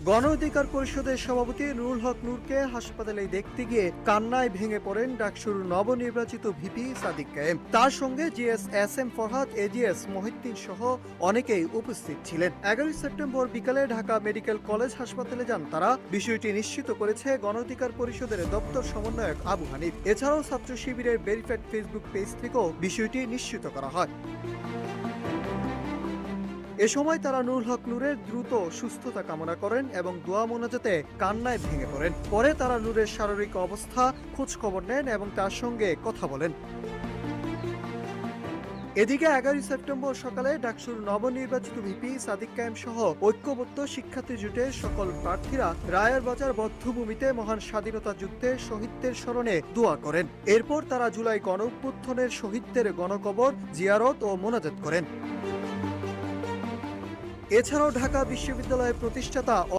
গণ অধিকার পরিষদের সভাপতি নুরুল হক নূরকে হাসপাতালে দেখতে গিয়ে কান্নায় ভেঙে পড়েন ডাকসুর নবনির্বাচিত ভিপি সাদিক কায়েম। তার সঙ্গে GS S M Farhad, AGS Mohiuddin সহ অনেকেই উপস্থিত ছিলেন। 11 সেপ্টেম্বর বিকালে ঢাকা মেডিকেল কলেজ হাসপাতালে যান তারা। বিষয়টি নিশ্চিত করেছে গণ অধিকার পরিষদের দপ্তর সমন্বয়ক আবু হানিফ। এছাড়াও ছাত্র শিবিরের ভেরিফাইড ফেসবুক পেজ থেকেও বিষয়টি নিশ্চিত করা হয়। এ সময় তারা নুরুল হক নূরের দ্রুত সুস্থতা কামনা করেন এবং দোয়া মোনাজাতে কান্নায় ভেঙে পড়েন। পরে তারা নূরের শারীরিক অবস্থা খোঁজ খবর নেন এবং তার সঙ্গে কথা বলেন। এদিকে 11 সেপ্টেম্বর সকালে ডাকসুর নবনির্বাচিত ভিপি সাদিক কায়েম সহ ঐক্যবদ্ধ শিক্ষার্থী জোটের সকল প্রার্থীরা রায়েরবাজার বধ্যভূমিতে মহান স্বাধীনতা যুদ্ধের শহীদদের স্মরণে দোয়া করেন। এরপর তারা জুলাই গণঅভ্যুত্থানের শহীদদের গণকবর জিয়ারত ও মোনাজাত করেন। এছাড়াও ঢাকা বিশ্ববিদ্যালয়ের প্রতিষ্ঠাতা